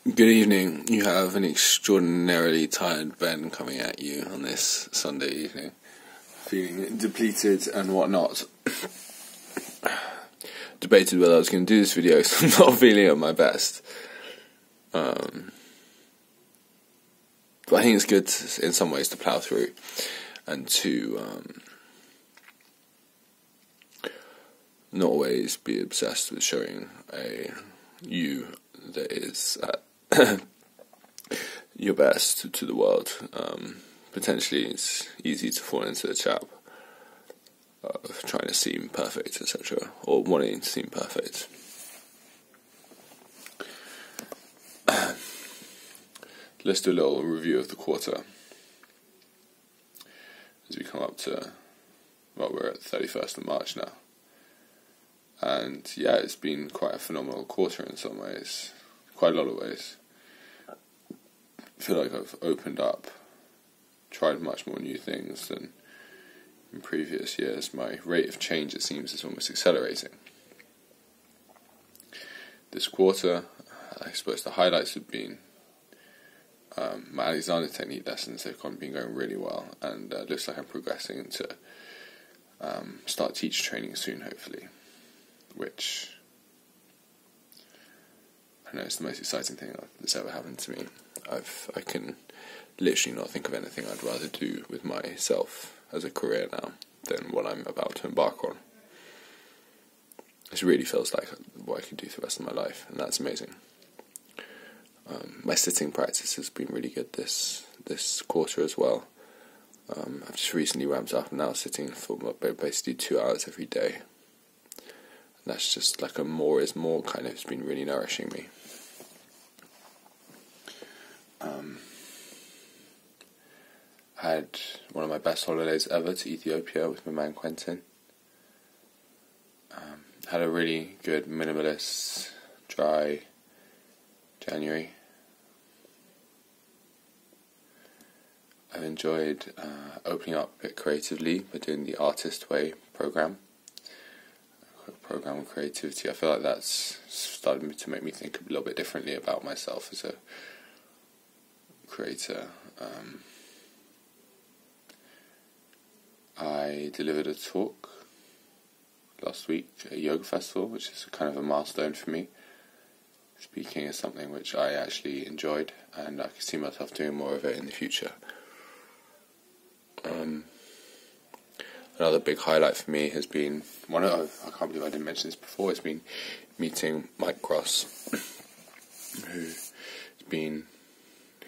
Good evening. You have an extraordinarily tired Ben coming at you on this Sunday evening, feeling depleted and whatnot. Debated whether I was going to do this video because I'm not feeling at my best. But I think it's good in some ways to plough through and to not always be obsessed with showing a you that is your best to the world. Potentially it's easy to fall into the trap of trying to seem perfect, etc., or wanting to seem perfect. Let's do a little review of the quarter as we come up to, well, we're at the 31st of March now, and yeah, it's been quite a phenomenal quarter in some ways, quite a lot of ways. I feel like I've opened up, tried much more new things than in previous years. My rate of change, it seems, is almost accelerating. This quarter, I suppose the highlights have been my Alexander technique lessons. They've been going really well, and it looks like I'm progressing to start teacher training soon, hopefully, which I know is the most exciting thing that's ever happened to me. I can literally not think of anything I'd rather do with myself as a career now than what I'm about to embark on. This really feels like what I could do for the rest of my life, and that's amazing. My sitting practice has been really good this quarter as well. I've just recently ramped up and now sitting for basically 2 hours every day. And that's just like a more is more kind of, it's been really nourishing me. I had one of my best holidays ever to Ethiopia with my man Quentin. Had a really good minimalist, dry January. I've enjoyed opening up a bit creatively by doing the Artist Way program of creativity. I feel like that's started to make me think a little bit differently about myself as a creator. I delivered a talk last week at a yoga festival, which is kind of a milestone for me. Speaking is something which I actually enjoyed, and I can see myself doing more of it in the future. Another big highlight for me has been I can't believe I didn't mention this before. It's been meeting Mike Cross, who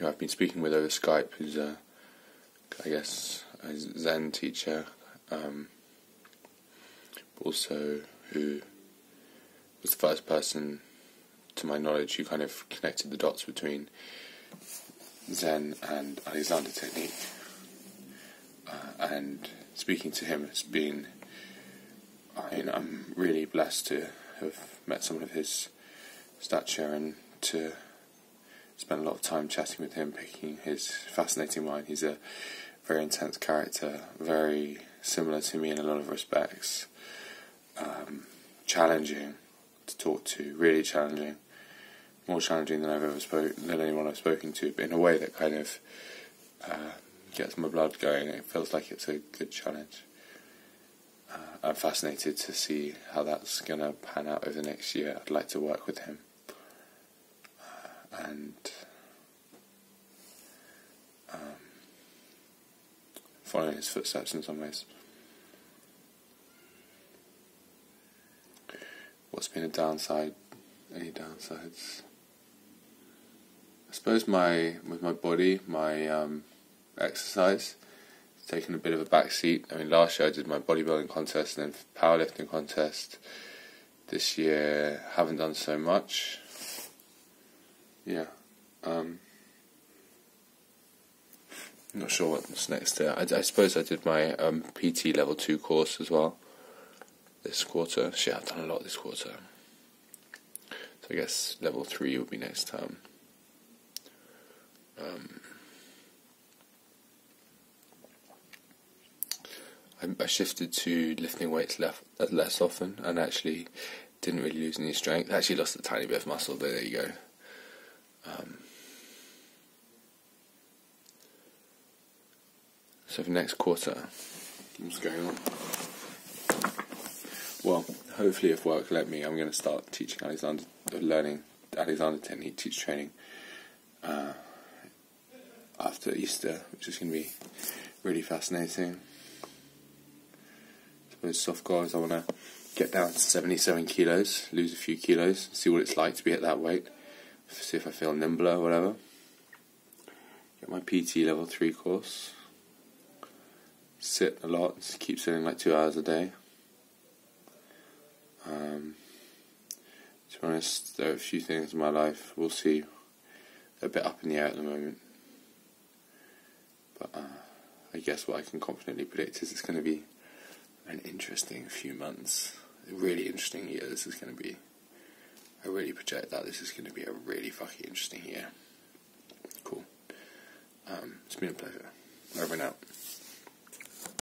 I've been speaking with over Skype, who's I guess a Zen teacher, also who was the first person, to my knowledge, who kind of connected the dots between Zen and Alexander technique. And speaking to him has been, I'm really blessed to have met someone of his stature and to spend a lot of time chatting with him, picking his fascinating mind. He's a very intense character, very similar to me in a lot of respects, challenging to talk to, really challenging, more challenging than anyone I've spoken to, but in a way that kind of gets my blood going. It feels like it's a good challenge. I'm fascinated to see how that's going to pan out over the next year. I'd like to work with him and follow his footsteps in some ways. What's been a downside? Any downsides? I suppose with my body, my exercise has taken a bit of a back seat. I mean, last year I did my bodybuilding contest and then powerlifting contest. This year haven't done so much. Yeah. Not sure what's next there. I suppose I did my PT level 2 course as well this quarter. Shit, I've done a lot this quarter. So I guess level 3 would be next term. I shifted to lifting weights less often, and actually didn't really lose any strength. I actually lost a tiny bit of muscle, but there you So for next quarter, what's going on? Well, hopefully if work let me, I'm going to start teaching learning Alexander technique, teacher training, after Easter, which is going to be really fascinating. I suppose soft goals, I want to get down to 77 kilos, lose a few kilos, see what it's like to be at that weight, see if I feel nimbler or whatever. Get my PT level 3 course. Sit a lot, just keep sitting like 2 hours a day. To be honest, there are a few things in my life, we'll see, they're a bit up in the air at the moment. But I guess what I can confidently predict is it's going to be an interesting few months, a really interesting year this is going to be. I really project that this is going to be a really fucking interesting year. Cool. It's been a pleasure. Over and out.